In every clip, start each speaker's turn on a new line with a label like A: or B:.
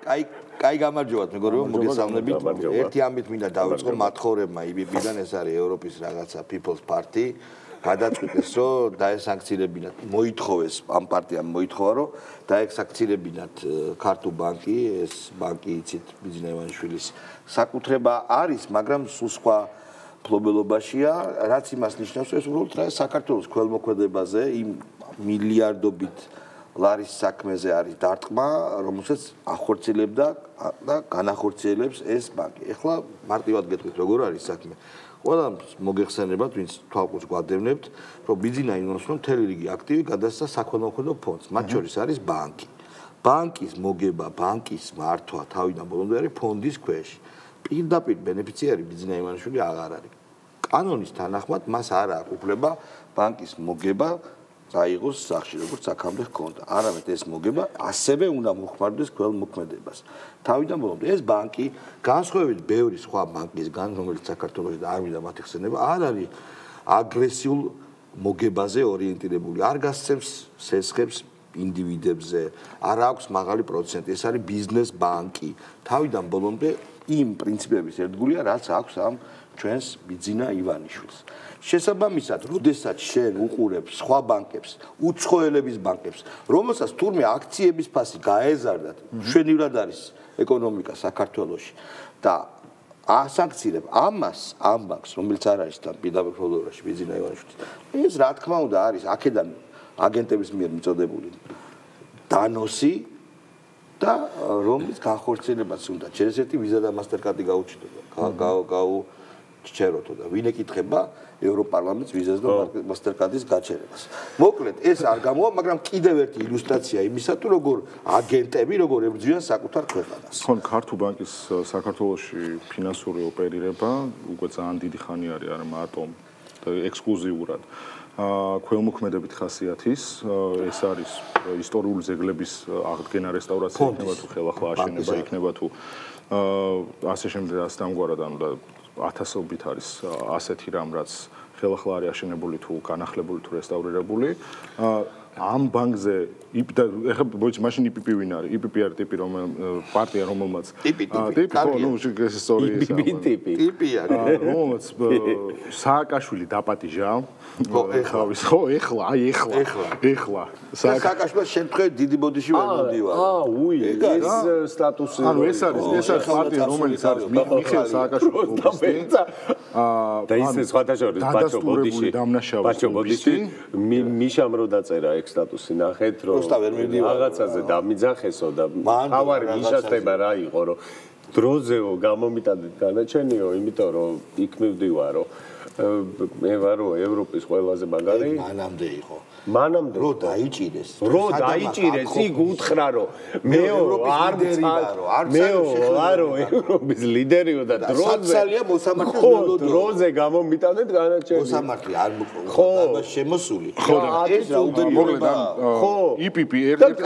A: კაი გამარჯობათ მეგობრებო, მოგესალმებით. ერთი ამით მინდა დავიწყო მათხოვრებმა IBB-დან, ეს არის ევროპის რაღაცა People's Party. გადაწყვიტეს, რომ დაესანქცირებინათ, მოითხოვეს ამ პარტიამ მოითხოვა, რომ დაესანქცირებინათ ქართულ ბანკი, ეს ბანკი იცით ბიძინა ივანიშვილის საკუთრება არის, მაგრამ სულ სხვა ფლობელობაშია, რაც იმას ნიშნავს, ეს უბრალოდ რა საქართველოს ქველმოქმედებაზე იმ მილიარდობით ლარის საქმეზე არის დარტყმა, რომელსაც ახორციელებდა და განახორციელებს ეს ბანკი. ეხლა მარტივად გეტყვით, როგორ არის საქმე. ყველა მოგეხსენებათ, ვინც თვალყურს გვადევნებთ, რომ ბიძინა ივანიშვილმა მთელი რიგი აქტივი გადასცა საქველმოქმედო ფონდს, მათ შორის არის ბანკი. ბანკის მოგება, ბანკის მართვა თავიდან ბოლომდე არის ფონდის ქვეშ. პირდაპირ ბენეფიციარი ბიძინა ივანიშვილი აღარ არის. კანონის თანახმად მას არ აქვს უფლება ბანკის მოგება აიღოს სახში, როგორც აქამდე ჰქონდა. არამედ ეს მოგება ასევე უნდა მოხმარდეს ქველმოქმედებას. თავიდან ბოლომდე ეს ბანკი, განსხვავებით ბევრი სხვა ბანკისგან, რომელიც საქართველოში და არ მინდა მათი ხსენება, არ არის აგრესიულ მოგებაზე ორიენტირებული. არ გასცემს სესხებს ინდივიდებზე, არ აქვს მაღალი პროცენტი. ეს არის ბიზნეს ბანკი. თავიდან ბოლომდე იმ პრინციპების ერთგულია, რაც აქვს ამ ჩვენს ბიძინა ივანიშვილს. შესაბამისად, როდესაც შენ უყურებ სხვა ბანკებს, უცხოელების ბანკებს, რომელსაც თურმე აქციების ფასი გაეზარდათ, მშვენივრად არის ეკონომიკა საქართველოში და ასანქცირებ ამას, ამ ბანკს, რომელიც არ არის თან პირდაპირ ფლობელობაში ბიძინა ივანიშვილის. ეს რა თქმა უნდა არის აქედან აგენტების მიერ მიწოდებული დანოსი და რომლის განხორციელებაც უნდა. ჩერესეთი ვიზა და მასტერკარდი გაუჩნდება. გაუჩეროთო და ვინ ეკითხება ევროპარლამენტს ვიზას და მასტერკარდის გაჩერებას. მოკლედ ეს არ გამოვა, მაგრამ კიდევ ერთი ილუსტრაცია იმისა, თუ როგორ აგენტები, როგორ ებრძვიან საკუთარ ქვეყანას.
B: ხომ ქართულ ბანკის საქართველოში ფინანსური ოპერირება უკვე ძალიან დიდი ხანი არის, არა მარტო ექსკლუზიურად. ქველმოქმედებით ხასიათის, ეს არის ისტორიული ძეგლების აღდგენა, რესტავრაცია იქნება თუ ხელახლა აშენება იქნება თუ ასე შემდეგ ასე ამგვარად ანუ და ათასობით არის ასეთი რამ რაც ხელახლა არის აშენებული თუ განახლებული თუ რესტავრირებული. ამ ბანკზე ეხლა მოიცა მაშინ IPP ვინ არის? IPP არის ტიპი პარტია რომელმაც ტიპი ხო ნუ ეს სწორი ეს ტიპი არის რომელმაც სააკაშვილი დაპატიჟა ეხლა
A: სააკაშვილის შემთხვევით დიდი ბოდიში ვერ მოდივა
C: ეს სტატუსი
B: ანუ ეს არის პარტია რომელიც არის მიხეილ სააკაშვილის
C: და ისე სხვათა შორის ბაჩო ბოდიში მიშამ რო დაწერა ეგ სტატუსი ნახეთ რომ რაღაცაზე დამიძახესო და თავარი მიშასება რა იყო რომ დროზეო გამომიტანეთ განაჩენიო იმიტომ რომ იქ მივდივარო მე ვარო ევროპის ყველაზე მაგარი
A: მანამდე იყო
C: მანამდე
A: რო დაიჭირეს
C: იქ უთხრა რომ მეო არო ევროპის ლიდერიო და
A: დროზე მოსამართლე
C: დროზე გამომიტანეთ განაჩენი
A: მოსამართლე არ მოყვა შემოსული
C: ეს უდაბნობა
B: ხო IPP ერთხელ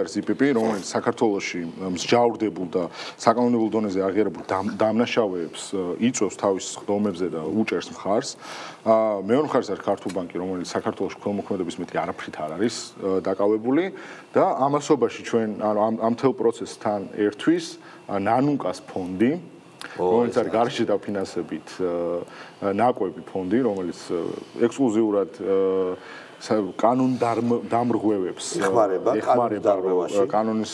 B: არის IPP რომელიც საქართველოში მსჯავრდებულ და საკანონმდებლო დონეზე აღიარებულ დამნაშავეებს იწვევს თავის ხდომებზე და უჭერს მხარს მეორე მხარეს არის ქართულ ბანკი რომელიც საქართველოს ქველმოქმედების მეტი არაფრით არ არის დაკავებული და ამასობაში ჩვენ ამ თელ პროცესთან ერთვის ნანუკას ფონდი რომელიც არის გარშე დაფინანსებით ნაკვები ფონდი რომელიც ექსკლუზიურად კანონდამრღვევებს ეხმარება კანონის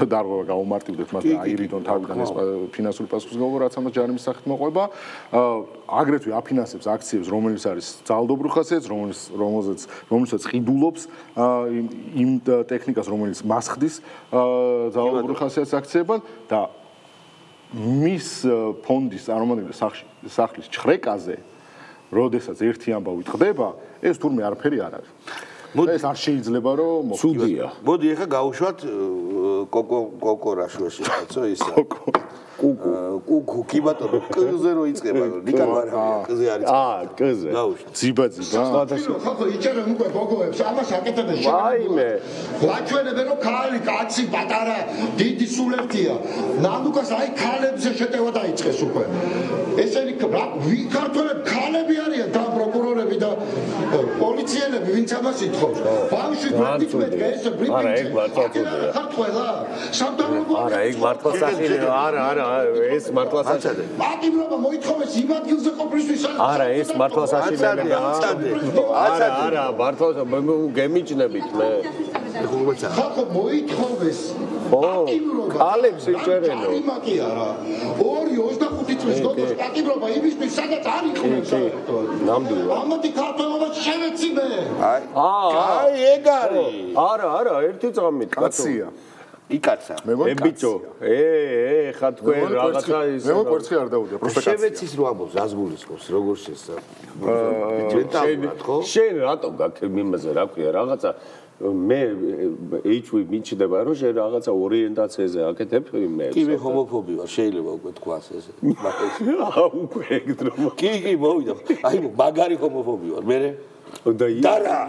B: დარღვევა გაუმარტივდეთ მას და აირიდონ თავიდან ეს ფინანსური პასუხისმგებლობა რაც ამას ჯარიმის სახით მოყვება აგრეთვე აფინანსებს აქციებს რომელიც არის ძალადობრივ ხასიათის რომელსაც ყიდულობს იმ ტექნიკას რომელიც მასხდის ძალადობრივ ხასიათის აქციებად და მის ფონდის წარმომადგენელი სახლის ჩხრეკაზე როდესაც ერთი ამბავი ტყდება ეს თურმე არაფერი არ არის. ეს არ შეიძლება რომ
C: ცუდია.
A: მოდი ახლა გავუშვათ კოკორაშუაში კაცო ისა. კუკუ კი ბატონო კზე რო იწება ნიკა კზე არის.
C: კზე.
B: ძიბა.
D: ხო იჭერენ უკვე გოგოებს ამას აკეთებენ.
C: ვაიმე.
D: ვაჩვენებენ რომ ქალი კაცი პატარა დიდი სულერთია. ნანუკას აი ქალებზე შეტევა დაიწყეს უკვე. ესენი ქართველები ქალები არიან და პროკურორები და პოლიციელები ვინც ამას ითხოვს. ბავშვი გვეთქვით დღეს ბლიპი.
C: არა, ეგ მართლა წოდია.
D: ხარხველა. სამთავრობო.
C: არა, ეგ მართლა სახელი, არა, ეს მართლა სახელი.
D: პატიმრობა მოითხოვეს იმ ადგილზე ყოფნისთვის.
C: არა, ეს მართლა სახელი. არა, მართლა გემიჯნებით მე.
D: ხალხო მოითხოვეს.
C: კალებს იჭერენო.
D: იმაკი არა. 2-25 წლის გოდოს პატიმრობა იმისთვის სადაც არ იყვნენ საერთოდ.
C: ნამდვილად.
D: ამათი ქართველობა შევეციმე.
A: აი ეგ არის.
B: არა, ერთი წამით კაცია.
A: იკაცა.
B: მე
C: ბიჭო, ხა თქვენ რაღაცა ის
B: მე კვერცხი არ დაუდია, პროსტა კაცია.
A: შევეცის რო ამბობს, ზაზგულისხმობს, როგორ შესა.
C: შენ რატომ გაქვს იმაზე რა ქვია, რაღაცა მე HV მიჩნდება რომ შენ რაღაცა ორიენტაციაზე აკეთებ მე.
A: კი მე ჰომოფობი ვარ, შეიძლება უკვე თქვას ესე.
C: უკვე ეგ დრო.
A: კი, მოვიდა. აი მაგარი ჰომოფობი ვარ, მე და რა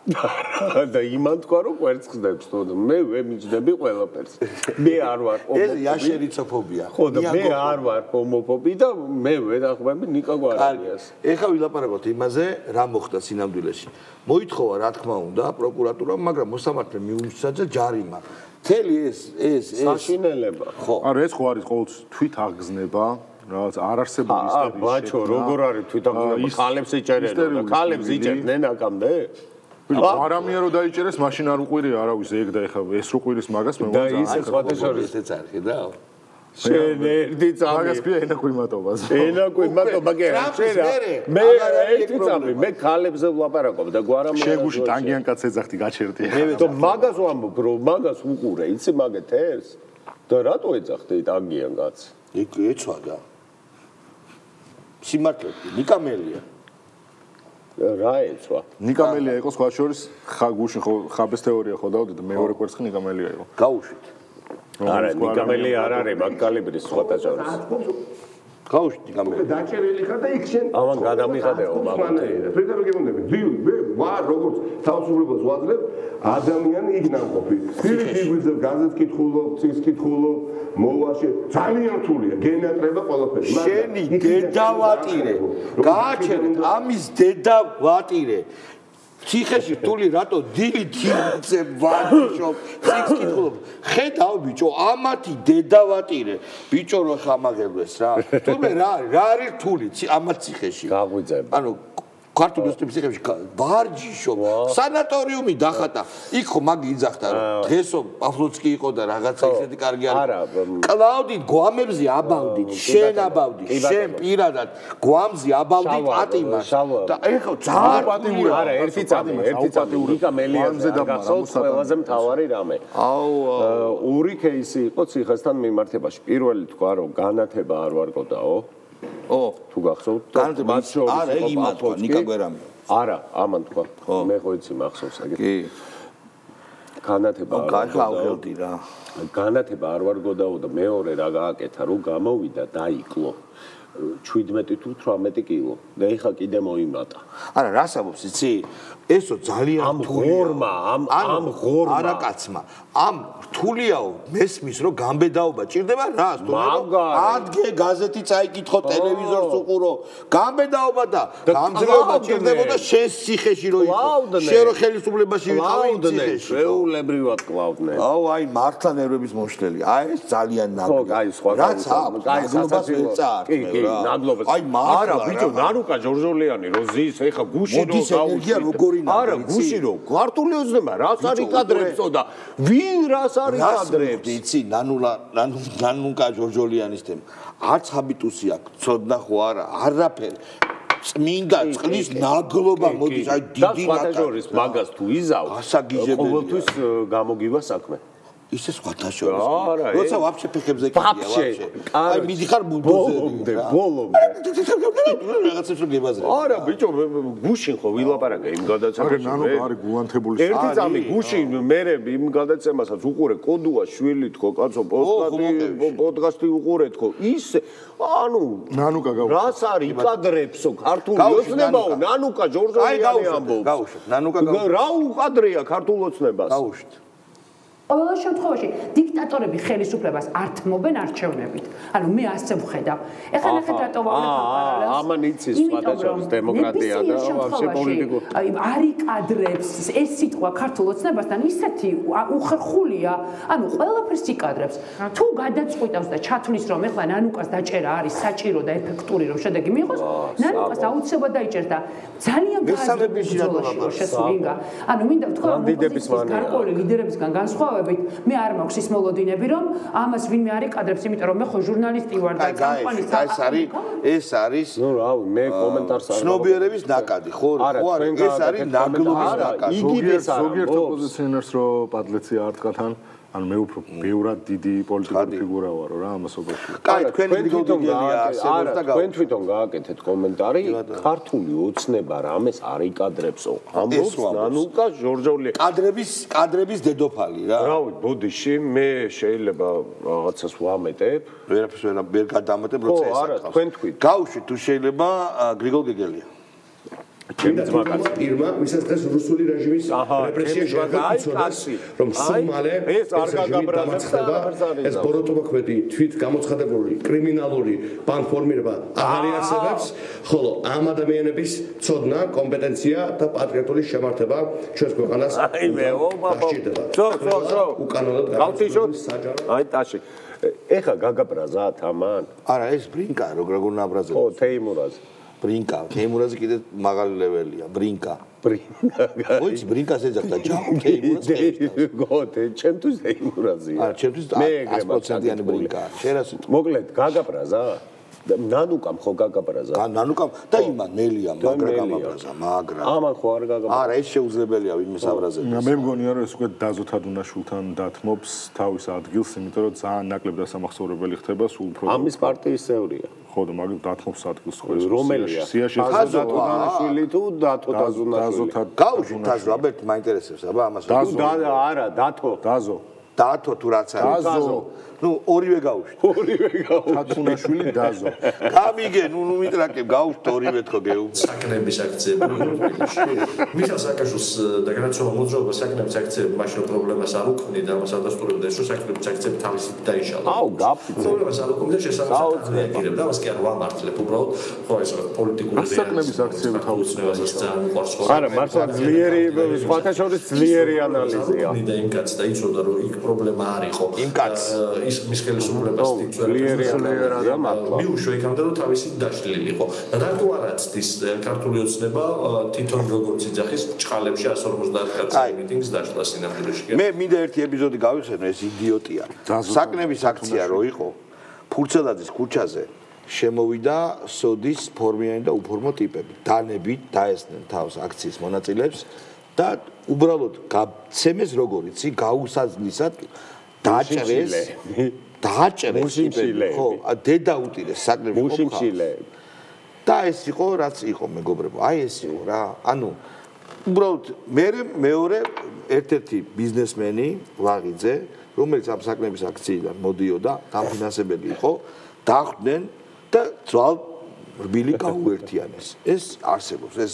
C: და იმან თქვა რომ კვერცხს თქო მე ვემიჯდები ყველაფერს მე არ ვარ
A: ეს იაშერიცოფობია
C: ხო და მე არ ვარ ჰომოფობი და მე ვედახმები ნიკა გვარიას
A: ეხლა ვილაპარაკოთ იმაზე რა მოხდა სინამდვილეში მოითხოვა რა თქმა უნდა პროკურატურამ მაგრამ მოსამართლე მიუსაჯა ჯარიმა მთელი ეს
C: საშინელება
A: ხო
B: არა ეს ხო არის ყოველთვის თვით აღგზნება რაღაც არარსებული
C: ისტორია ბაჩო როგორ არის თვით აღგზნება ხალებს იჭერენ და ხალებს იჭერდნენ აქამდე
B: არამია რომ დაიჭერეს მაშინ არ უყვირია არავის ეგ და ეხა ეს რო ყვირის მაგას მე
C: და ის სხვადასხვა
A: ესეც არ ხედავ
C: შენ ერთი წამი
B: მაგას პია ენაკვიმატობას
C: ენაკვიმატობა კი არა შენ მე ერთი წამი მე ხალებზე ვლაპარაკობ და გვარამია
B: შენ გუში ტანგიან კაც ეძახდი გაჩერდი
C: და მაგას ვამბობ რომ მაგას უყურე იცი მაგეთერს და რატო ეძახდი ტანგიან კაც
A: იქ ეცვა და სიმართლე ნიკამელია
C: რა ეცვა
B: ნიკამელია იყო სხვა შორის გუშინ ხო ხაბეს თეორია ხო დავდეთ მეორე კვერცხი ნიკამელია იყო
A: გაუშვით
C: არა ნიკამელი არ არის მაგ კალიბრის სხვათა შორის
A: გაუშვით ნიკამელი
E: დაჭერილი ხარ და იქ შენ
C: ამან გადამიხადეო მაგათი
E: ფრიდები გემონდები დი მე ვარ როგორც თავისუფლებას ვაძლევ ადამიანი იქ ნამყოფი ფილიპი გაზეთ კითხულობ წის კითხულობ მოვაშე ძალიან რთულია გენატრება ყველაფერი
A: შენი დედა ვატირე გააჩერეთ ამის დედა ვატირე ციხეში რთული რატო დილი თიძე ვარჯიშობ წის კითხულობ ხედავ ბიჭო ამათი დედა ვატირე ბიჭო რო ხამაგებდეს რა თუმე რა არის რთული ამათ ციხეში
C: გაგვიძება
A: ანუ ქართულ ციხეში ვარჯიშობ სანატორიუმი დახატა იქ ხო მაგ იძახდა რომ დღესო პავლოცკი იყო და რაღაცა ისეთი კარგი
C: არა
A: კლაუდით გვამებზე აბავდით შენ აბავდით შენ პირადად გვამზე აბავდით პატიმას და ეხო ძალიან
C: პატიმურია არა ერთი წამი ნიკამელიაზე და გახსოვს ყველაზე მთავარი რამე
A: აუ
C: ორი кейსი იყო ციხესთან მიმართებაში პირველი თქვა რომ განათება არ ვარგოდაო თუ გახსოვთ
A: განათება არა იგი მათქვა ნიკა გვერამი
C: არა ამან თქვა მე ხო იცი მახსოვს ეგ
A: კი
C: განათება
A: გაიხავდი რა
C: განათება არ ვარგოდაო და მეორე რა გააკეთა რომ გამოვიდა დაიკლო 17 თუ 18 კილო და ეხა კიდე მოიმატა
A: არა რას ამბობს იცი ესო ძალიან
C: რთულია ამ ღორმა
A: არა კაცმა ამ რთულიაო მესმის რომ გამბედაობა ჭირდება რას ადგე გაზეთი წაიკითხო ტელევიზორს უყურო გამბედაობა და გამძლეობა ჭირდებოდა შენ ციხეში რო იყო შენ რო ხელისუფლებაში ვიყავი ციხეში
C: შეულებრივად კლავდნენ
A: აუ აი მართლა ნერვების მომშლელი აი ეს ძალიან ნაკლია
C: აი სხვა
A: რაც ნადლობას ვერ წაართმევ რა
C: ნადლობას
A: აი მართლა
C: არა ბიჭო ნანუკა ჯორჯოლიანი რო ზის ეხა გუში რო
A: გაუჩი
C: არა გუში რო ქართული ოცნება რას არის კადრებსო და ვინ რას არის კადრებს
A: იცი ნანუკა ჯორჯოლიანის თემა არც ჰაბიტუსი აქვს ცოდნა ხო არა არაფერი წმინდა წყლის ნაგლობა მოდის აი დიდი
C: ნაკადის მაგას თუ იზავ ყოველთვის გამოგივა საქმე
A: ისე სხვათა შორის როცა ვაფშე ფეხებზე კიდია ვაფშე აი მიდიხარ ბულდოზერი
C: ბოლომდე
A: რაღაცებს რომ გებაზრე
C: არა ბიჭო გუშინ ხო ვილაპარაკე იმ გადაცემაში
B: ნანო არის გულანთებული
C: ერთი წამი გუშინ მერე იმ გადაცემასაც უყურე კოდუა შვილი თქო კაცო პოდკასტი უყურე თქო ისე ანუ
B: ნანუკა გაუშვით
C: რას არის კადრებსო ქართული ოცნებაო ნანუკა ჯორჯოლიანი ამბობს
A: გაუშვით ნანუკა
C: რა უკადრეა ქართულ ოცნებას
A: გაუშვით
F: ყოველ შემთხვევაში დიქტატორები ხელისუფლებას ართმობენ არჩევნებით. ანუ მე ასე ვხედავ. ეხლა ნახეთ რატო ვავლებ პარალელს.
C: ამან იცის სხვადასხვა დემოკრატია და ვაფშე პოლიტიკურ.
F: არ იკადრებს ეს სიტყვა ქართულ ოცნებასთან ისეთი უხერხულია, ანუ ყველაფერს იკადრებს. თუ გადაწყვიტავს და ჩათვლის რომ ეხლა ნანუკას დაჭერა არის საჭირო და ეფექტური რომ შედეგი მიიღოს, ნანუკას აუცილებლად დაიჭერს და ძალიან
A: მესამეებში
F: შესულინგა. ანუ მინდა ვთქვა რომ ოპოზიციის გარკვეული ლიდერებისგან განსხვავებით მე არ მაქვს ის მოლოდინები რომ ამას ვინმე არ იკადრებს, იმიტომ რომ მე ხო ჟურნალისტი ვარ და კამპანიის
A: ეს არის
C: ნუ რავი მე კომენტარს არ
A: ცნობიერების ნაკადი ხო ეს არის ნაგლობის ნაკადი
B: ზოგიერთ ოპოზიციონერს რო პადლეცი არტყათან ან მე უფრო ბევრად დიდი პოლიტიკური ფიგურა ვარო რა ამასობაში.
A: კაი, თქვენი გიგოგელია არსებობს და
C: თქვენ თვითონ გააკეთეთ კომენტარი, ქართული ოცნება რამეს არ იკადრებსო. ამბობს ნანუკა ჟორჟოლი.
A: კადრების დედოფალი რა.
C: რავი, ბოდიში მე შეიძლება რაღაცას ვამეტებ.
A: ვერაფერს ვერ გადამეტებ, როცა ეს
C: არა, თქვენ თქვით.
A: გავუშვით თუ შეიძლება გრიგოლ გეგელია.
C: ჩემი ძმაკაცი
E: პირმა ვისაც დღეს რუსული რეჟიმის რეპრესია შეაგებს რომ სულ მალე ეს არ გაგაბრაზდება ეს ბოროტობაქვედი თვით გამოცხადებული კრიმინალური ბანკფორმირება აღარ იარსებებს ხოლო ამ ადამიანების ცოდნა კომპეტენცია და პატრიოტული შემართება ჩვენს ქვეყანას უკანონოდ
C: აი ტაში ეხა გაგაბრაზათ ამან
A: არა ეს ბრინკა როგორ ნაბრაზებს
C: ხო თეიმურაზი
A: ბრინკა, თეიმურაზი კიდე მაღალი ლეველია, ბრინკა. ოიც ბრინკას ეძახდა ჯაუ თეიმურაზი.
C: გოთე, ჩემთვის თეიმურაზია.
A: არა, ჩემთვის 100%-იანი ბრინკა. შენას
C: მოკლედ, გაგაბრაზა? ნანუკამ ხო გაგაბრაზა?
A: ნანუკამ და იმან ნელია, მაგრა გამაბრაზა, მაგრა.
C: ამან ხო არ გაგაბრაზა?
A: არა, ეს შეუძლებელია ვინმე საბრაზებს.
B: მე მგონია რომ ეს უკვე დაზო თადუნაშვილთან დათმობს თავის ადგილს, იმიტომ რომ ძალიან ნაკლებ დასამახსოვრებელი ხდება სულ უფრო.
C: ამის პარტიის წევრია.
B: ხო და მაგ დათმობს ადგილს ხო ეს
C: რომელია?
B: სიაში
C: დაზო თადუნაშვილი თუ დათო დაზუნაშვილი?
A: გავუშვი დაზო, აბა მაინტერესებს, აბა ამას.
C: არა, დათო.
A: დათო თუ რაც არის.
C: დაზო.
A: ნუ ორივე გავუშვით.
B: თათუნაშვილი დაზო.
A: გამიგე, ნუ მიტრაკებ, გავუშვით ორივე თქო გეუბნები.
G: საკნების აქციები. მიხა საკაშოს და განაცოლა მოძრაობა საკნების აქციები მაშინ პრობლემას არ უქმნიდა, მას არ დასტურებდა, რომ საკნების აქციები თავისით დაიშალა.
C: აუ, გაფიცე.
G: პრობლემას არ უქმნიდა, შესაძლოა რეაგირებდა, მას კი არ ვამართლებ, უბრალოდ ხო ეს პოლიტიკური
B: საკნების აქციები
G: თავისუფლებას ძალიან უყვარს ხო.
C: არა, მართლა ძლიერი, სხვათა შორის ძლიერი ანალიზია.
G: და იმ კაცს და იცოდა რომ იქ პრობლემა არ იყო.
A: იმ კაცს
G: ის მის ხელისუფლებას
C: ძლიერი მართლა.
G: მიუშვე იქამდე რომ თავისი დაშლილიყო. და რატო არა ცდის ქართული ოცნება თვითონ როგორც იძახის ჭყალებში 150 კაცის მიტინგს დაშლა სინამდვილეში.
A: მე მინდა ერთი ეპიზოდი გავიხსენო, ეს იდიოტია. საკნების აქცია რო იყო, ფურცელაძის ქუჩაზე შემოვიდა სოდის ფორმიანი და უფორმო ტიპები. დანებით დაესწნენ თავს აქციის მონაწილეებს და უბრალოდ გაცემეს როგორ იცი, გაუსაზნისად დაჭრეს ტიპები, ხო, დედა უტირეს საკნებში
C: მუშინჩილე.
A: და ეს იყო რაც იყო მეგობრებო, აი ეს იყო რა. ანუ უბრალოდ მეორე ერთ-ერთი ბიზნესმენი ვაღიძე, რომელიც ამ საკნების აქციიდან მოდიოდა, დამფინანსებელი იყო, დახვდნენ და ძვალ რბილი გაუერთიანეს. ეს არსებობს, ეს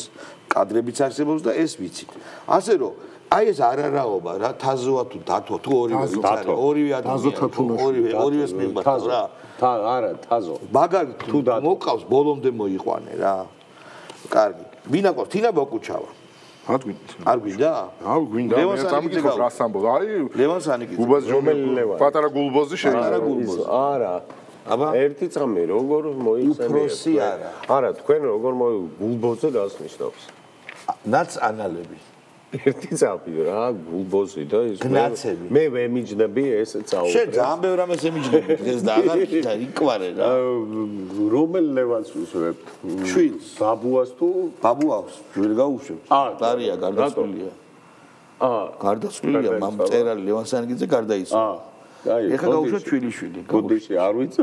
A: კადრებიც არსებობს და ეს ვიცით. ასე რომ აი ეს არარაობა რა, თაზოა თუ დათო თუ ორივე ვიცარი, ორივე ადამიანი, ორივეს მიყვარს რა.
C: არა, თაზო.
A: მაგალითად თუ მოკავს ბოლომდე მოიყვანე რა. კარგი. ვინ აკავს? თინა ბოკუჩავა. არ გვინდა?
B: აუ გვინდა. მე წამიკითხავს რას ამბობ. აი
A: ლევანსანი კი.
B: გუბაზი პატარა გულბოზი შეიძლება.
C: არა. აბა ერთი წამი როგორ მოიხსენიეთ?
A: უფროსი არა.
C: არა, თქვენ როგორ გულბოზე რას ნიშნავს?
A: ნაცანალები.
C: ერთი წამი რა, გულბოზი და ის მე ვემიჯნები ეს წაუყრე.
A: შენ ძალიან ბევრ ამას ემიჯნები დღეს და აღარ იკვარე რა.
C: რომელ ლევანს უსვებთ?
A: შვილს.
C: ბაბუას თუ
A: ბაბუას შვილ გაუშვებ. დარია გარდაცვლილია. გარდაცვლილია მამწერალი ლევანსანგიძე გარდაიცვალა. ეხლა გაუშვებ შვილიშვილი.
C: გუდიში არ ვიცი.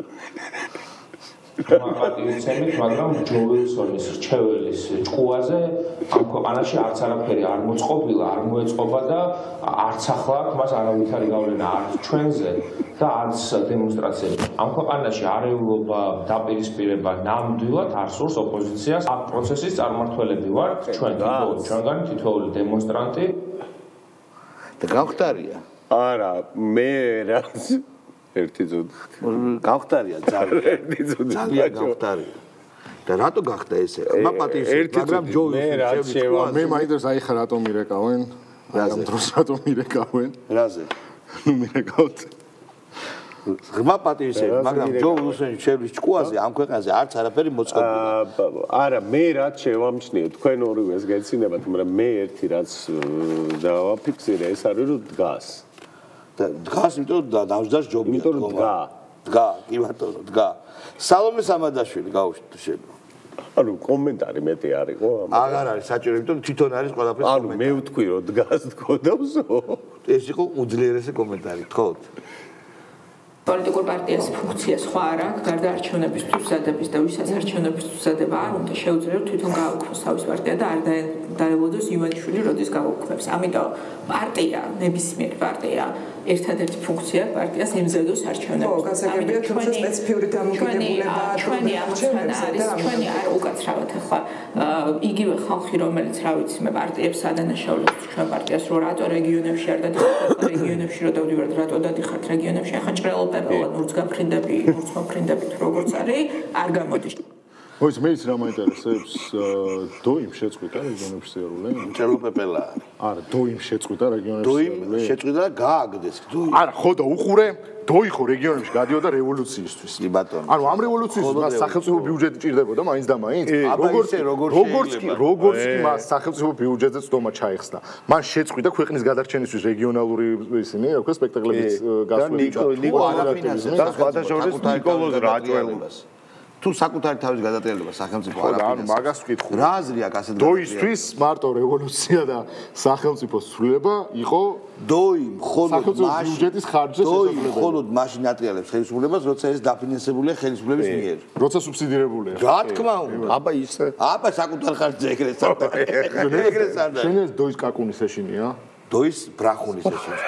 H: მარტივიცემით, მაგრამ ჯოველსონის რჩეველის ჭკუაზე ამ ქვეყანაში არც არაფერი არ მოწყობილა, არ მოეწყობა და არც ახლა აქ მას არავითარი გავლენა არც ჩვენზე და არც დემონსტრაციები. ამ ქვეყანაში არეულობა, დაპირისპირება ნამდვილად არ სურს ოპოზიციას. ამ პროცესის წარმმართველები ვართ ჩვენ თითოეული демонстранტი
A: და გამختარია
C: არა, მე რა ერთი ზუთ.
A: გავხტარია ძალიან გავხტარია. და რატო გახდა ესე? ხმა პატივისცემა, მაგრამ ჯოვის
B: მე მაინტერესებს აი ხა რატომ მირეკავენ? ამ დროს რატომ მირეკავენ?
A: რაზე?
B: ნუ მირეკავთ.
A: ხმა პატივისცემა, მაგრამ ჯო რუსენის შევლის ჭკუაზე ამ ქვეყანაზე არც არაფერი მოწყობილი.
C: არა, მე რაც შევამჩნიე, თქვენ ორივეს გეცინებათ, მაგრამ მე ერთი რაც დავაფიქსირე, ეს არის რომ დგას.
A: და დგას, იმიტომ რომ დავსდას ჯობია.
C: იმიტომ რომ
A: დგა, კი ბატონო, დგა. სალომე სამადაშვილი გავუშვით შენ.
C: ანუ კომენტარი მეტი არისო?
A: აღარ არის საჭირო, იმიტომ რომ თვითონ არის ყველაფერი კომენტარი.
C: ანუ მე ვთქვი რომ დგას თქონდავსო.
A: ეს იყო უძლიერესი კომენტარი, თქოთ?
I: პოლიტიკურ პარტიას ფუნქცია სხვა არ აქვს, გარდა არჩევნებისთვის მზადების და ვისაც არჩევნებისთვის მზადება არ უნდა შეუძლია თვითონ გააუქმოს თავის პარტია და არ დაელოდოს ივანიშვილი როდის გააუქმებს. ამიტომ პარტია, ნებისმიერი პარტია ერთადერთი ფუნქცია პარტიას ემზადოს არჩევნებისთვის.
J: ამიტომ ჩვენი სპეციფიური დამოკიდებულება
I: ჩვენი აღწერა არის ჩვენი არ უკაცრავად ახლა იგივე ხალხი რომელიც რა ვიცი მე პარტიებს ადანაშაულებს ჩვენ პარტიას რო რატო რეგიონებში არ დადიხართ რეგიონებში რო დავდივართ რატო დადიხართ რეგიონებში ახლა ჭრელო პეპელა ნურც გაფრინდები ნურც მოფრინდებით როგორც არის არ გამოდის
B: მოიც მე ის რა მაინტერესებს დოიმ შეწყვიტა რეგიონებში სიარული
A: ჭრელო პეპელა
B: არა დოიმ შეწყვიტა რეგიონებში
A: დოიმ შეწყვიტა და გააგდეს დოიმ
B: არა ხო და უყურე დოი ხო რეგიონებში გადიოდა რევოლუციისთვის
A: კი ბატონო
B: ანუ ამ რევოლუციისთვის მას სახელმწიფო ბიუჯეტი ჭირდებოდა მაინც და მაინც როგორც კი მას სახელმწიფო ბიუჯეტზე წდომა ჩაიხსნა მან შეწყვიტა ქვეყნის გადარჩენისთვის რეგიონალური ისინი რა ქვია სპექტაკლებიც გასვლა
A: ნიკო არაფინანსებს და სხვადასხვა
C: ნიკოლოზ რაჭველობას
A: თუ საკუთარი თავის გადატრიალება სახელმწიფო არაფინანსებს.
B: ანუ მაგას ვკითხო.
A: რა აზრი აქვს ასეთ
B: დოისთვის მარტო რევოლუცია და სახელმწიფოს ცვლილება იყო
A: დოიმ მხოლოდ
B: ბიუჯეტის ხარჯზე
A: შესაძლებელი. მხოლოდ მაშინ ატრიალებს ხელისუფლებას, როცა ეს დაფინანსებულია ხელისუფლების მიერ.
B: როცა სუბსიდირებულია.
A: რა თქმა უნდა.
C: აბა ისე.
A: აბა საკუთარ ხარჯზე ეგრე სარდა. ეგრე სარდა.
B: შენ ეს დოის კაკუნის ეშინია?
A: დოის ბრახუნის ეშინია.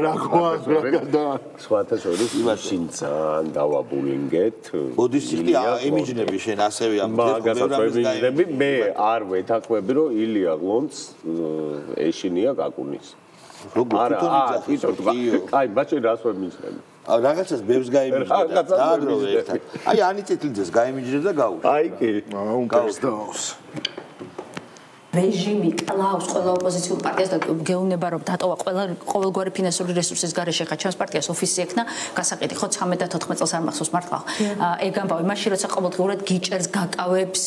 B: ბრახუას ბრაგადა.
C: სხვათა შორის მაშინ ძალიან დავაბულინგეთ.
A: ოდის სიხდი იმიჯნები შენ ასევე ამ
C: მაგასაც მე არ ვეთანხმები რომ ილია გლონც ეშინია კაკუნის.
A: როგორ
C: აი ბაჭი რას ვემიჯნები?
A: რაღაცას ბევრს გაიმიჯნებდა და აგროვე ერთად. აი ანი წეთილძეს გაიმიჯნებდა და გაუშვი.
C: აი კი.
B: უკარსდაოს.
K: რეჟიმი კლავს ყველა ოპოზიციურ პარტიას და გეუბნება რომ დატოვა ყოველგვარი ფინანსური რესურსის გარეშე ხა ჩემს პარტიას ოფისი ექნა გასაყიდი ხო 13 და 14 წელს არ მახსოვს მართლა ეგ ამბავი მაშინ როცა ყოველდღურად გიჭერს გაკავებს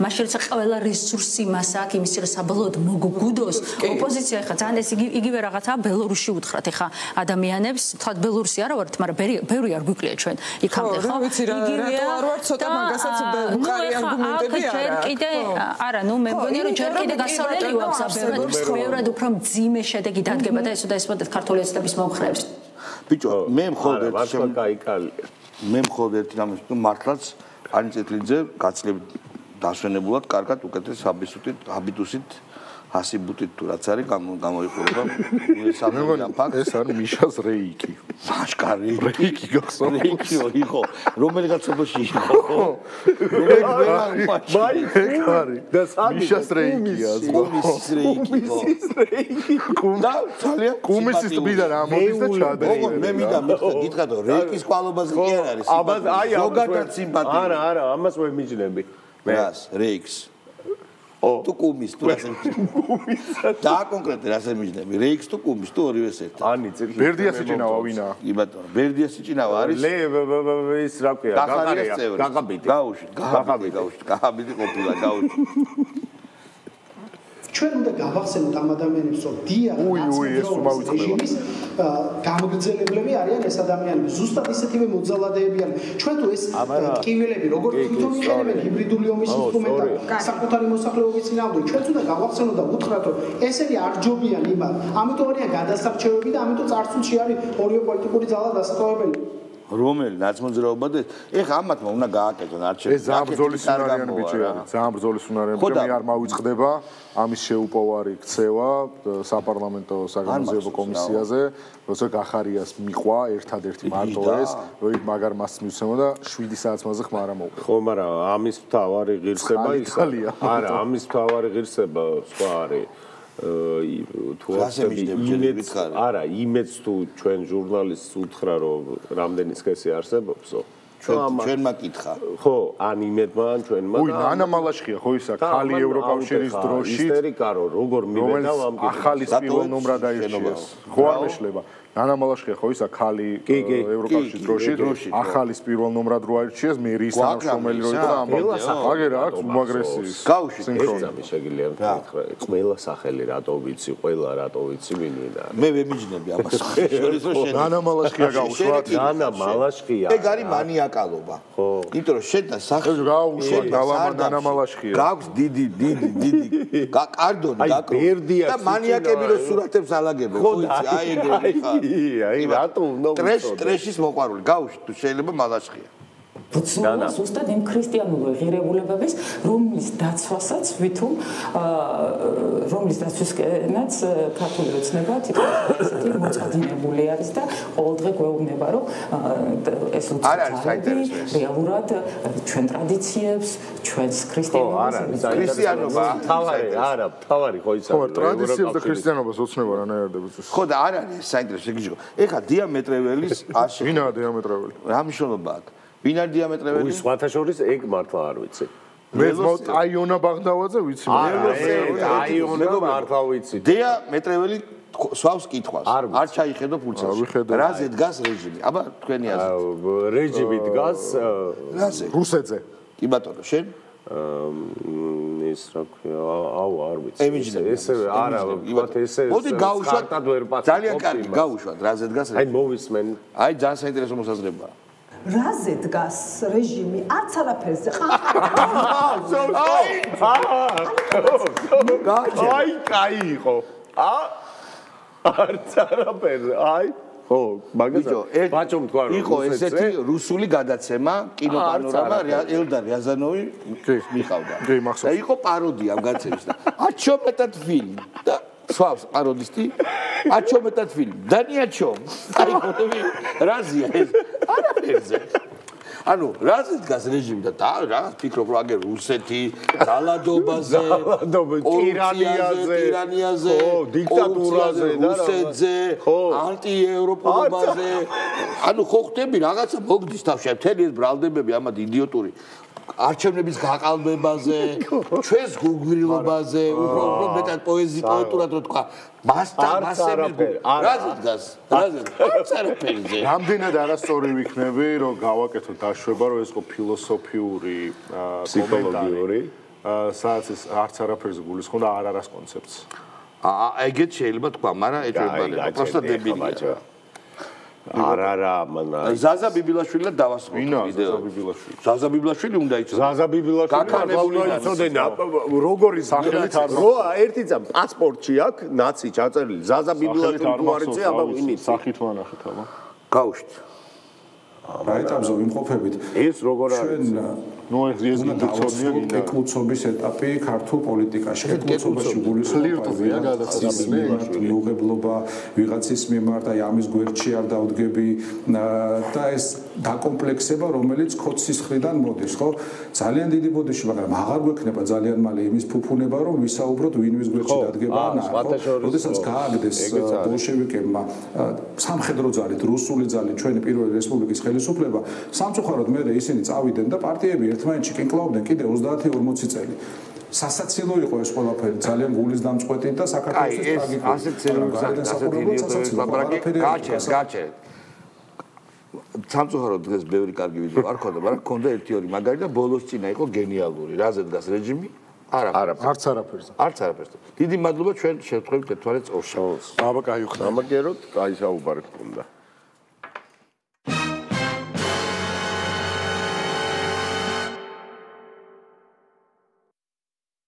K: მაშინ როცა ყველა რესურსი მას აქვს იმის რომ საბოლოოდ მოგგვიდოს ოპოზიცია ხა ძალიან ეს იგივე რაღაცაა ბელორუსში უთხრათ ხა ადამიანებს თქვა ბელორუსი არა ვართ მაგრამ ბევრი არ გვიკლია ჩვენ იქამდე ხო
J: იგივეა არ ვარ ცოტა მაგასაც უყარი არგუმენტები
K: არა ნუ მე მგონია რომ ჯერ კიდე გასავლელი აქვს ბევრად უფრო მძიმე შედეგი დადგება და ესოდა ესმოდეთ ქართული ოცნების მომხრეებს
A: ბიჭო მე მხოლოდ ერთი რამის თუ მართლაც ანი წეთლიძე გაცლებით დასვენებულად კარგად უკეთეს ჰაბიტუსით ასიბუტით თუ რაც არის გამოიყურება
B: მეგონი ეს არის მიშას რეიკი
A: მაშკარი
B: რეიკი გახსოვს
A: რეიკიო იყო რომელიღაცობაში იყო
B: მაი ეგარი
C: და სამი
B: მიშას რეიკია
A: კუმისის რეიკი
B: და ძალიან კუმისის თბიდან ამოდის და ჩადება
A: მე მინდა გითხრათ რომ რეიკის კვალობაზე კი არ არის
C: აი
A: ზოგადად სიმპათია
C: არა ამას ვემიჯნები
A: მერას რეიქს თუ კუმის თუ ასე და კონკრეტულად ასე მიჯნები რეიქს თუ კუმის თუ ორივეს ერთად
C: ანი წილი
B: ბერდია სიჭინავა ვინა
A: კი ბატონო ბერდია სიჭინავა არის
C: ის რა ქვია გაგაბიდი
A: გაგაბიდი ყოფილა გაუშვი
L: ჩვენ უნდა გავახსენოთ ამ ადამიანებს რომ დიახ რეჟიმის გამგრძელებლები არიან ეს ადამიანები ზუსტად ისეთივე მოძალადეები არიან ჩვენ თუ ეს ტკივილები როგორც თვითონ იყენებენ ჰიბრიდული ომის ინსტრუმენტად საკუთარი მოსახლეობის წინააღმდეგ ჩვენ უნდა გავახსენოთ და უთხრათ რომ ესენი არ ჯობიან იმათ ამიტომ არიან გადასარჩევები და ამიტომ წარსულში არის ორივე პოლიტიკური ძალა დასაკავებელი
A: რომელი ნაცმოძრაობა და ეხა ამათმა უნდა გააკეთონ არჩევნები
B: ეს ზამბრძოლის უნარიანი ბიჭი არის ზამბრძოლის უნარიანი მე არ მავიწყდება ამის შეუპოვარი ქცევა საპარლამენტო საგამოძიებო კომისიაზე როცა გახარიას მიყვა ერთადერთი მარტო ეს რომ იქ მაგარ მას მივცემოდა 7 საათს მასზე ხმა არ ამოვყვა
C: ხო მაგრამ ამის მთავარი ღირსება ის არა ამის მთავარი ღირსება სხვა არის თუ არა იმედს თუ ჩვენ ჟურნალისტს უთხრა რომ რამდენი სქესი არსებობსო
A: ჩვენმა კითხა
C: ხო ან იმედმა ან ჩვენმა
B: ой ნანა მალაშხია ხო ისა ხალი ევროკავშირის დროში
C: ისტერიკარო როგორ მივედავ ამ
B: ახალის პირველ ნომრად აირჩიეს ხო არ მეშლება ნანა მალაშხია ხო ისა ხალი ევროკავშირის დროში ახალის პირველ ნომრად რო აირჩიეს მე რის თანამშრომელი რო იყო ამ აგერა აქვს უმაგრესის
A: გავში
C: ეცამი შეგიძლია თქვა ყველა სახელი რატო ვიცი ყველა რატო ვიცი მინინა
A: მე ვემიჯნები ამას შორის რომ შენ
B: ნანა მალაშხია გავუშვა
C: ნანა მალაშხია
A: ეგ არის მანიაკალობა ხო იმიტომ რომ შენ და სახელი
B: გაუშვა დალამა ნანა მალაშხია
A: გაქვს დიდი კარდონი
C: გაკრო
A: და მანიაკები რო სურათებს ალაგებენ ხო იცი აი ეგრე ხარ
C: აი რატო უნდა
A: ტრეშის მოყვარული გავუშვი თუ შეიძლება მალაშხია
M: ბრძოლას უბრალოდ იმ ქრისტიანული ღირებულებების რომლის დაცვასაც ვითომ რომლის დაცვისკენაც ქართული ოცნება თითქოს ესეთი მოწადინებული არის და ყოველდღე გვეუბნება რომ ეს უცნაური რეალურად ჩვენ ტრადიციებს ჩვენს
A: ქრისტიანობა
C: თავარი ხო ისა
B: ხო ტრადიციებს და ქრისტიანობას ოცნება რანაირადებს
A: ხო და არ არის საინტერესო გიჟო ეხა დიამეტრეველის აში
B: ვინაა დიამეტრეველი
A: რა მნიშვნელობა აქვს ვინ არის დიამეტრეველი?
C: სხვათა შორის ეგ მართლა არ ვიცი.
B: მე აიონა ბაღდავაძე ვიცი.
C: აიონა მართლა ვიცი.
A: დიამეტრეველი სვავს კითხვას. არ ჩაიხედო ფულცელში. რაზე დგას რეჟიმი? აბა თქვენი აზრით.
C: რეჟიმი დგას
A: რაზე?
B: რუსეთზე.
A: კი ბატონო, შენ?
C: ის რა ქვია, აუ არ ვიცი. ესე არა, ვთქვათ ესე.
A: მოდი გავუშვათ. ძალიან კარგი, გავუშვათ. რაზე დგას რეჟიმი?
C: აი მოვისმენ.
A: აი ძალიან საინტერესო მოსაზრებაა.
J: რაზე დგას რეჟიმი? არც არაფერზე.
C: აი, კაი იყო. არც არაფერზე. აი ხო, მაგაზე ბაჭომ თქვა რომ
A: იყო ესეთი რუსული გადაცემა კინოპანორამა ელდარ რიაზანოვი მიყავდა. და იყო პაროდია ამ გადაცემის და აჩო მეტად ფილმი და სვავს პაროდისტი აჩო მეტად ფილმი. დანიაჩო. აი ხოთები რაზია ეს? არაფერზე. ანუ რაზე დგას რეჟიმი და რა ფიქრობ რომ აგერ რუსეთი ძალადობაზე, ტირანიაზე,
C: დიქტატურაზე და
A: რუსეთზე, ანტიევროპულობაზე. ანუ ხო ხტები რაღაცა მოგდის თავში, მთელი ეს ბრალდებები ამათ იდიოტური არჩევნების გაყალბებაზე, ჩვენს გუგრილობაზე, უფრო მეტად პოეტურად რო თქვა, მასები რაზე დგას? რაზე? არაფერზე.
B: რამდენად არასწორი ვიქნები, რომ გავაკეთო დაშვება, რომ ეს ყო ფილოსოფიური,
C: ფსიქოლოგიური,
B: სადაც ეს არც არაფერზე გულისხმობდა არ არის კონცეფტს.
A: ეგეც შეიძლება თქვა, მაგრამ ეჭვებადება, პროსტა დებილია.
C: არა, მანა.
A: ზაზა ბიბილაშვილად დავასრულე ვიდეო. ზაზა ბიბილაშვილი უნდა იცოდეს.
C: ზაზა ბიბილაშვილი უნდა იცოდენა. როგორი სახელით არ როა ერთი წამ პასპორტში აქვს ნაცი ჩაწერილი. ზაზა ბიბილაშვილი თუ არ იცი, აბა ვინ იცი?
B: სახით ვანახეთ აბა.
A: გავუშვით.
N: რა ეტაპზე ვიმყოფებით?
C: ეს როგორ არის?
B: ნუ ეს გიწოდია გინდა
N: ეკმუცობის ეტაპი ქართულ პოლიტიკაში. ეკმუცობაში გულისხმობია გადაცემული მიუღებლობა ვიღაცის მიმართ და ამის გვერდში არ დავდგები და ეს დაკომპლექსება რომელიც ქოცის მხრიდან მოდის, ხო? ძალიან დიდი ბოდიში, მაგრამ აღარ გვექნება ძალიან მალე იმის ფუფუნება რომ ვისაუბროთ ვინ ვის გვერდში დადგება ან არა. როდესაც გააგდეს ბოლშევიკებმა სამხედრო ძალით, რუსული ძალით ჩვენი პირველი რესპუბლიკის ხელისუფლება, სამწუხაროდ მე ისინი წავიდნენ და პარტიები ერთმანეთში კინკლავდნენ კიდე 30-40 წელი. სასაცილო იყო ეს ყველაფერი, ძალიან გულის დამწყვეტი და საქართველოს ტრაგიკული.
A: გაჩერეთ. სამწუხაროდ დღეს ბევრი კარგი ვიდეო არ ქონდა, მაგრამ ქონდა 1-2 მაგარი და ბოლოს წინა იყო გენიალური. რაზე დგას რეჟიმი?
B: არც არაფერზე.
A: არც არაფერზე. დიდი მადლობა ჩვენ შევხვდებით ერთმანეთს ორშაბათს.
B: აბა კაი ხნა.
C: ამაგეროთ, კაი საუბარი გქონდა.